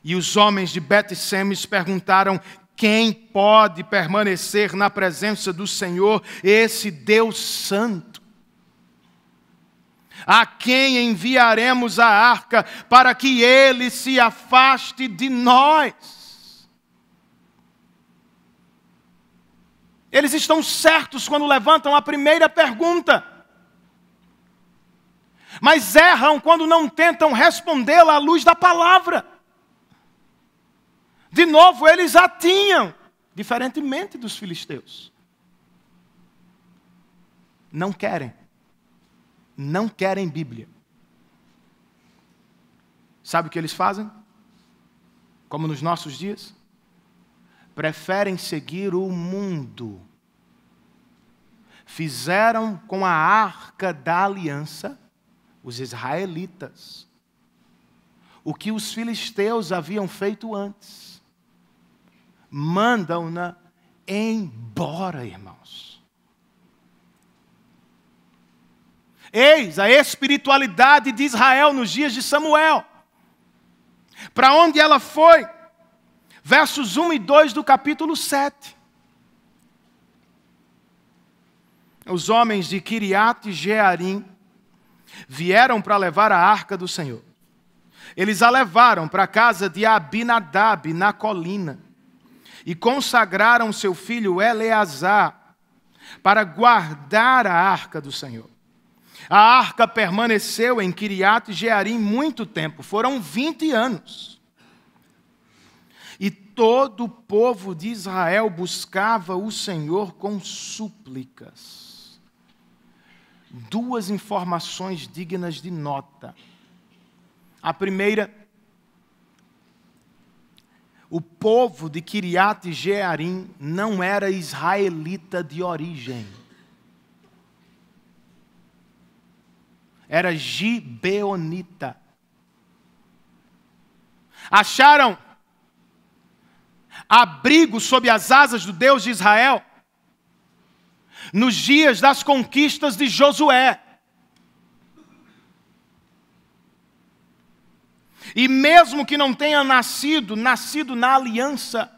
E os homens de Bet-Semes perguntaram: quem pode permanecer na presença do Senhor, esse Deus santo? A quem enviaremos a arca para que ele se afaste de nós? Eles estão certos quando levantam a primeira pergunta, mas erram quando não tentam respondê-la à luz da palavra. De novo, eles a tinham, diferentemente dos filisteus. Não querem Bíblia. Sabe o que eles fazem? Como nos nossos dias? Preferem seguir o mundo. Fizeram com a arca da aliança, os israelitas, o que os filisteus haviam feito antes. Mandam-na embora, irmãos. Eis a espiritualidade de Israel nos dias de Samuel. Para onde ela foi? Versos 1 e 2 do capítulo 7. Os homens de Kiriat Jearim vieram para levar a arca do Senhor. Eles a levaram para a casa de Abinadab, na colina, e consagraram seu filho Eleazar para guardar a arca do Senhor. A arca permaneceu em Kiriat Jearim muito tempo, foram 20 anos. E todo o povo de Israel buscava o Senhor com súplicas. Duas informações dignas de nota. A primeira, o povo de Kiriat Jearim não era israelita de origem. Era gibeonita. Acharam abrigo sob as asas do Deus de Israel nos dias das conquistas de Josué. E mesmo que não tenha nascido na aliança,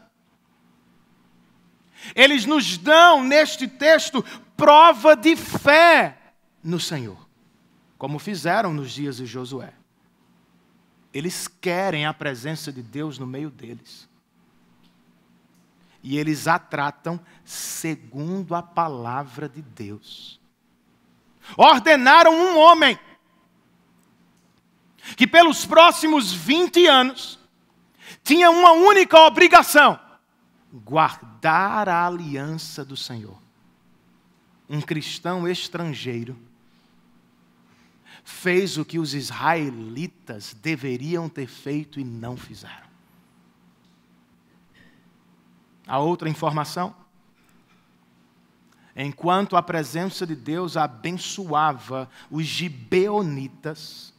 eles nos dão neste texto prova de fé no Senhor. como fizeram nos dias de Josué. Eles querem a presença de Deus no meio deles. E eles a tratam segundo a palavra de Deus. Ordenaram um homem que pelos próximos 20 anos tinha uma única obrigação: guardar a aliança do Senhor. Um cristão estrangeiro fez o que os israelitas deveriam ter feito e não fizeram. A outra informação: enquanto a presença de Deus abençoava os gibeonitas,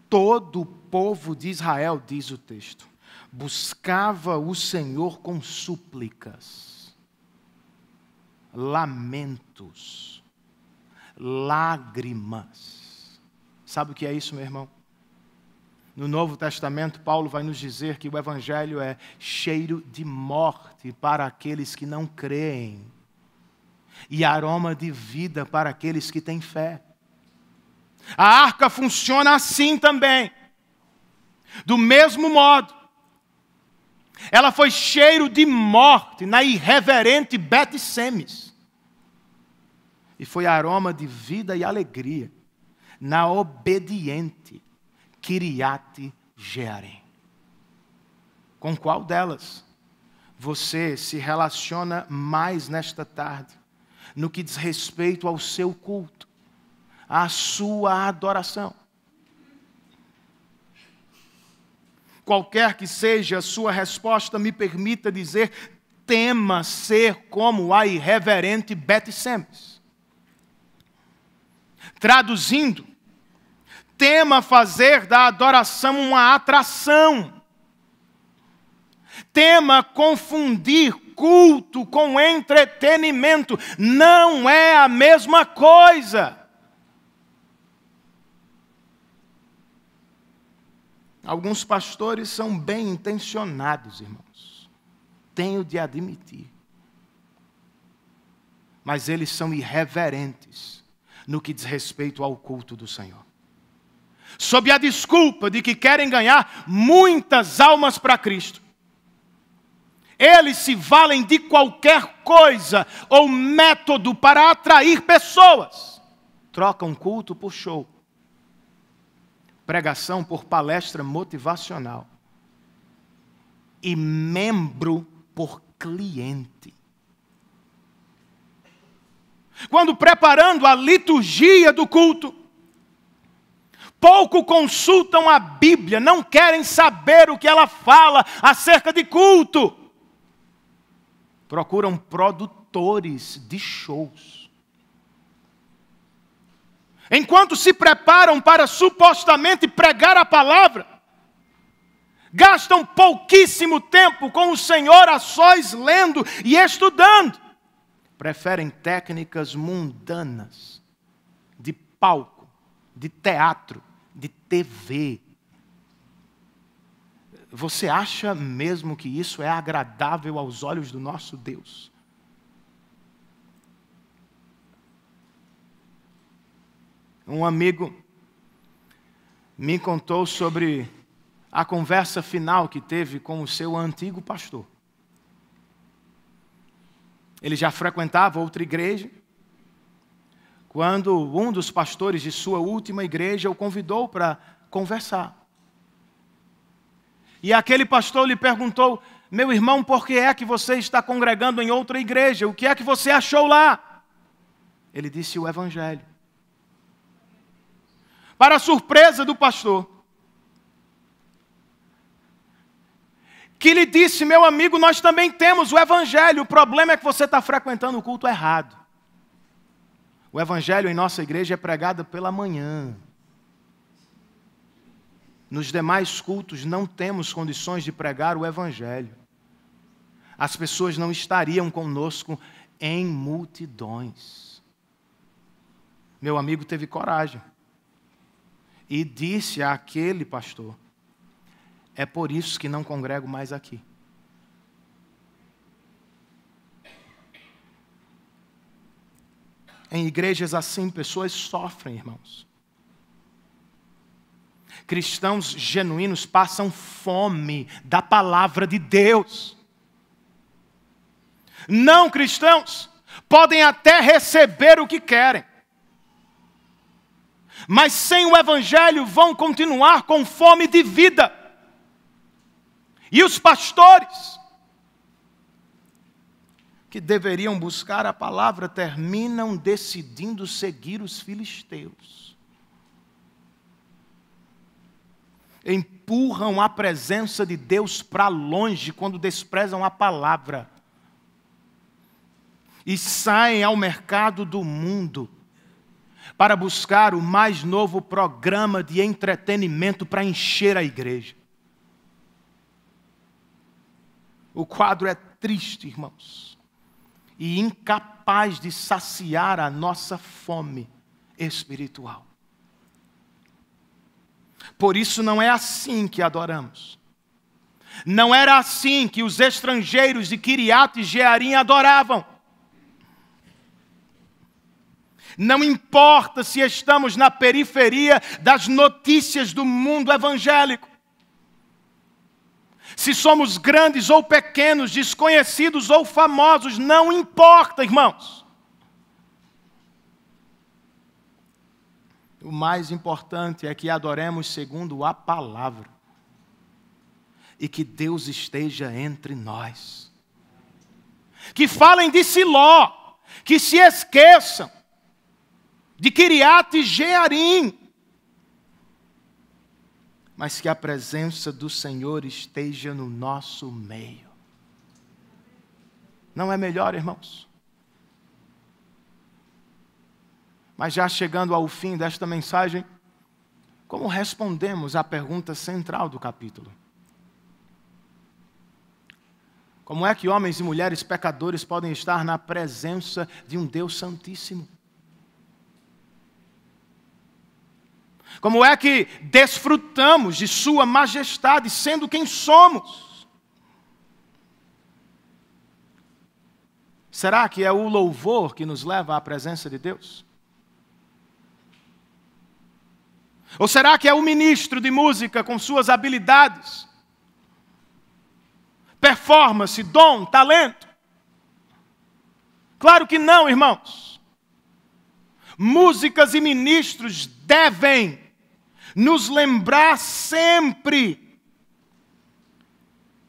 todo o povo de Israel, diz o texto, buscava o Senhor com súplicas, lamentos, lágrimas. Sabe o que é isso, meu irmão? No Novo Testamento, Paulo vai nos dizer que o Evangelho é cheiro de morte para aqueles que não creem e aroma de vida para aqueles que têm fé. A arca funciona assim também. Do mesmo modo, ela foi cheiro de morte na irreverente Bet-Semes. E foi aroma de vida e alegria na obediente Kiriat Jearim. Com qual delas você se relaciona mais nesta tarde, no que diz respeito ao seu culto, à sua adoração? Qualquer que seja a sua resposta, me permita dizer: tema ser como a irreverente Bet-Semes. Traduzindo, tema fazer da adoração uma atração. Tema confundir culto com entretenimento. Não é a mesma coisa. Alguns pastores são bem intencionados, irmãos. Tenho de admitir. Mas eles são irreverentes no que diz respeito ao culto do Senhor. Sob a desculpa de que querem ganhar muitas almas para Cristo, eles se valem de qualquer coisa ou método para atrair pessoas. Trocam culto por show, pregação por palestra motivacional e membro por cliente. Quando preparando a liturgia do culto, pouco consultam a Bíblia, não querem saber o que ela fala acerca de culto. Procuram produtores de shows. Enquanto se preparam para supostamente pregar a palavra, gastam pouquíssimo tempo com o Senhor a sós lendo e estudando. Preferem técnicas mundanas, de palco, de teatro, de TV. Você acha mesmo que isso é agradável aos olhos do nosso Deus? Um amigo me contou sobre a conversa final que teve com o seu antigo pastor. Ele já frequentava outra igreja, quando um dos pastores de sua última igreja o convidou para conversar. E aquele pastor lhe perguntou: meu irmão, por que é que você está congregando em outra igreja? O que é que você achou lá? Ele disse: o Evangelho. Para a surpresa do pastor, que lhe disse: meu amigo, nós também temos o Evangelho, o problema é que você está frequentando o culto errado. O Evangelho em nossa igreja é pregado pela manhã. Nos demais cultos não temos condições de pregar o Evangelho. As pessoas não estariam conosco em multidões. Meu amigo teve coragem e disse àquele pastor: é por isso que não congrego mais aqui. Em igrejas assim, pessoas sofrem, irmãos. Cristãos genuínos passam fome da palavra de Deus. Não cristãos podem até receber o que querem, mas sem o Evangelho vão continuar com fome de vida. E os pastores, que deveriam buscar a palavra, terminam decidindo seguir os filisteus. Empurram a presença de Deus para longe quando desprezam a palavra. E saem ao mercado do mundo para buscar o mais novo programa de entretenimento para encher a igreja. O quadro é triste, irmãos, e incapaz de saciar a nossa fome espiritual. Por isso não é assim que adoramos. Não era assim que os estrangeiros de Quiriate e Jearim adoravam. Não importa se estamos na periferia das notícias do mundo evangélico. Se somos grandes ou pequenos, desconhecidos ou famosos, não importa, irmãos. O mais importante é que adoremos segundo a palavra. E que Deus esteja entre nós. Que falem de Siló, que se esqueçam de Quiriate e Jearim, mas que a presença do Senhor esteja no nosso meio. Não é melhor, irmãos? Mas já chegando ao fim desta mensagem, como respondemos à pergunta central do capítulo? Como é que homens e mulheres pecadores podem estar na presença de um Deus Santíssimo? Como é que desfrutamos de sua majestade, sendo quem somos? Será que é o louvor que nos leva à presença de Deus? Ou será que é o ministro de música com suas habilidades, performance, dom, talento? Claro que não, irmãos. Músicas e ministros devem nos lembrar sempre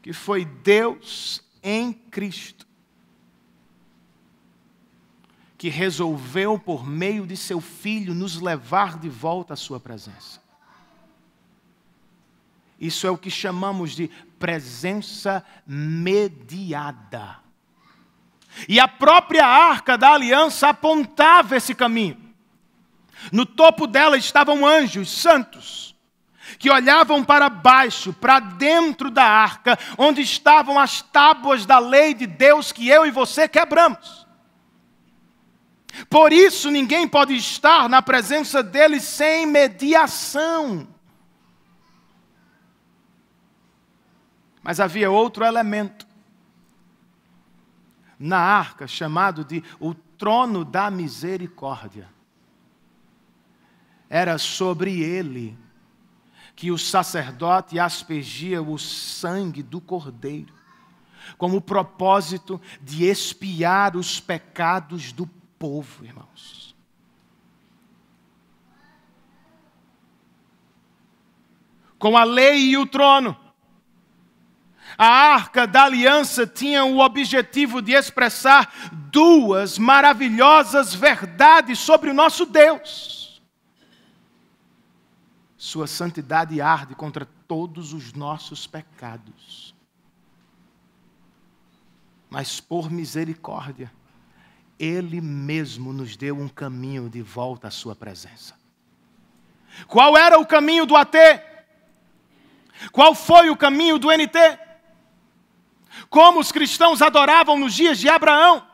que foi Deus em Cristo que resolveu, por meio de seu Filho, nos levar de volta à sua presença. Isso é o que chamamos de presença mediada. E a própria Arca da Aliança apontava esse caminho. No topo dela estavam anjos santos, que olhavam para baixo, para dentro da arca, onde estavam as tábuas da lei de Deus que eu e você quebramos. Por isso ninguém pode estar na presença dele sem mediação. Mas havia outro elemento na arca, chamado de o trono da misericórdia. Era sobre ele que o sacerdote aspergia o sangue do cordeiro, como o propósito de expiar os pecados do povo, irmãos. Com a lei e o trono, a Arca da Aliança tinha o objetivo de expressar duas maravilhosas verdades sobre o nosso Deus. Sua santidade arde contra todos os nossos pecados. Mas por misericórdia, Ele mesmo nos deu um caminho de volta à sua presença. Qual era o caminho do AT? Qual foi o caminho do NT? Como os cristãos adoravam nos dias de Abraão?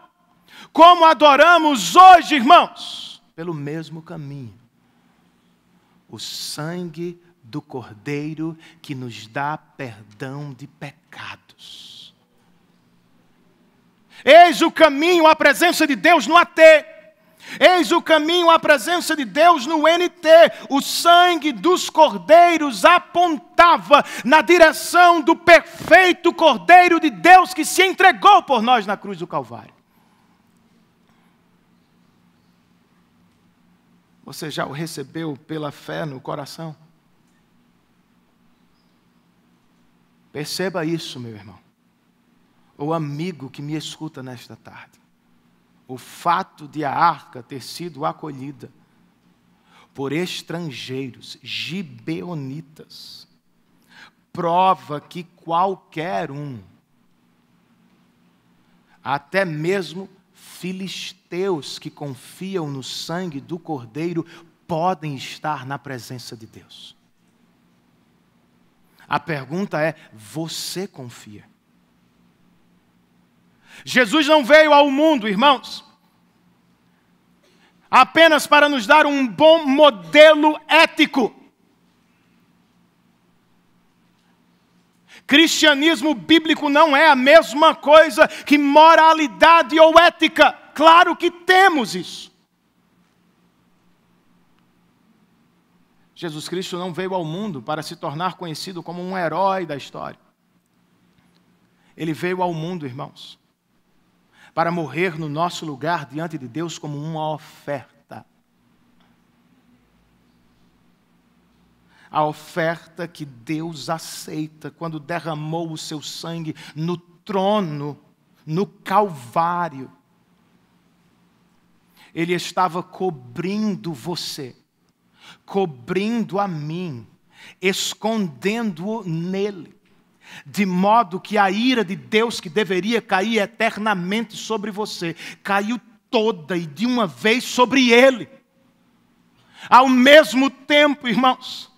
Como adoramos hoje, irmãos? Pelo mesmo caminho. O sangue do Cordeiro que nos dá perdão de pecados. Eis o caminho à presença de Deus no AT. Eis o caminho à presença de Deus no NT. O sangue dos cordeiros apontava na direção do perfeito Cordeiro de Deus que se entregou por nós na cruz do Calvário. Você já o recebeu pela fé no coração? Perceba isso, meu irmão, ou amigo que me escuta nesta tarde. O fato de a arca ter sido acolhida por estrangeiros, gibeonitas, prova que qualquer um, até mesmo filisteus que confiam no sangue do Cordeiro, podem estar na presença de Deus. A pergunta é: você confia? Jesus não veio ao mundo, irmãos, apenas para nos dar um bom modelo ético. Cristianismo bíblico não é a mesma coisa que moralidade ou ética. Claro que temos isso. Jesus Cristo não veio ao mundo para se tornar conhecido como um herói da história. Ele veio ao mundo, irmãos, para morrer no nosso lugar diante de Deus como uma oferta. A oferta que Deus aceita quando derramou o seu sangue no trono, no Calvário. Ele estava cobrindo você, cobrindo a mim, escondendo-o nele, de modo que a ira de Deus que deveria cair eternamente sobre você, caiu toda e de uma vez sobre ele. Ao mesmo tempo, irmãos,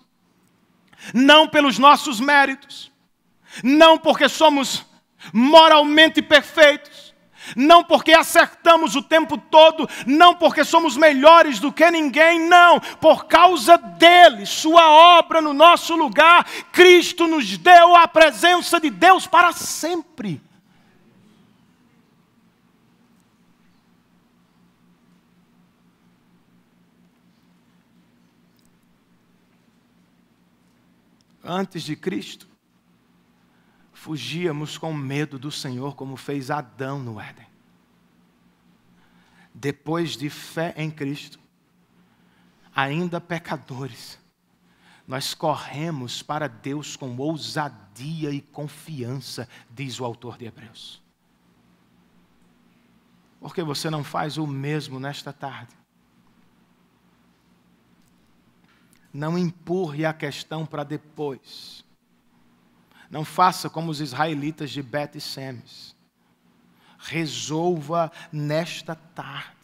não pelos nossos méritos, não porque somos moralmente perfeitos, não porque acertamos o tempo todo, não porque somos melhores do que ninguém, não, por causa dele, sua obra no nosso lugar, Cristo nos deu a presença de Deus para sempre. Antes de Cristo, fugíamos com medo do Senhor, como fez Adão no Éden. Depois de fé em Cristo, ainda pecadores, nós corremos para Deus com ousadia e confiança, diz o autor de Hebreus. Por que você não faz o mesmo nesta tarde? Não empurre a questão para depois. Não faça como os israelitas de Bet-Semes. Resolva nesta tarde.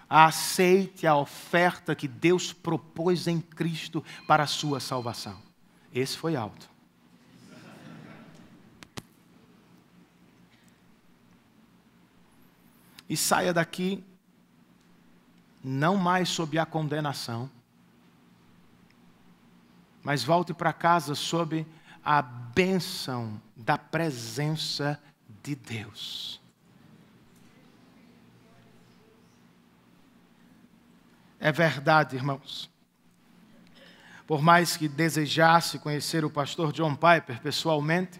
Aceite a oferta que Deus propôs em Cristo para a sua salvação. Esse foi alto. E saia daqui não mais sob a condenação, mas volte para casa sob a bênção da presença de Deus. É verdade, irmãos. Por mais que desejasse conhecer o pastor John Piper pessoalmente,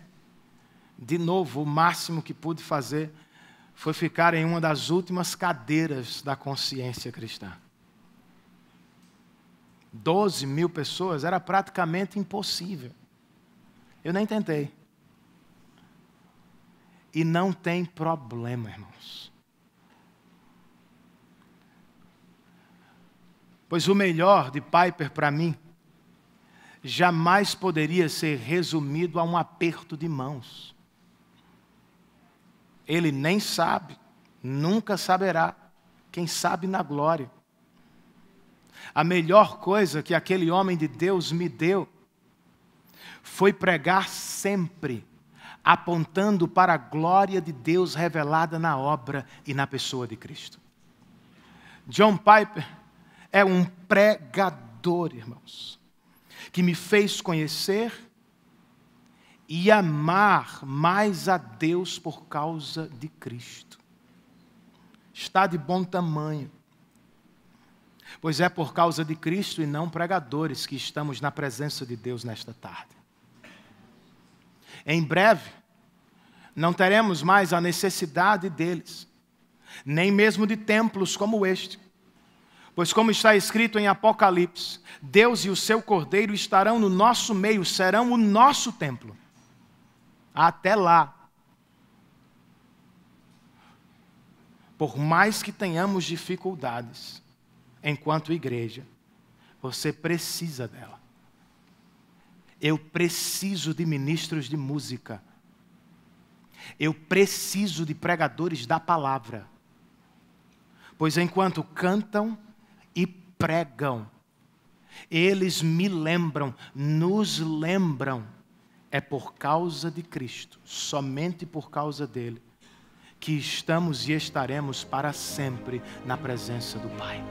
de novo, o máximo que pude fazer foi ficar em uma das últimas cadeiras da consciência cristã. 12 mil pessoas era praticamente impossível. Eu nem tentei. E não tem problema, irmãos. Pois o melhor de Piper para mim jamais poderia ser resumido a um aperto de mãos. Ele nem sabe, nunca saberá, quem sabe na glória. A melhor coisa que aquele homem de Deus me deu foi pregar sempre, apontando para a glória de Deus revelada na obra e na pessoa de Cristo. John Piper é um pregador, irmãos, que me fez conhecer e amar mais a Deus por causa de Cristo. está de bom tamanho. Pois é por causa de Cristo e não pregadores que estamos na presença de Deus nesta tarde. Em breve, não teremos mais a necessidade deles, nem mesmo de templos como este. Pois como está escrito em Apocalipse, Deus e o seu Cordeiro estarão no nosso meio, serão o nosso templo. Até lá. Por mais que tenhamos dificuldades, enquanto igreja, você precisa dela. Eu preciso de ministros de música. Eu preciso de pregadores da palavra. Pois enquanto cantam e pregam, eles me lembram, nos lembram, é por causa de Cristo, somente por causa dele, que estamos e estaremos para sempre na presença do Pai.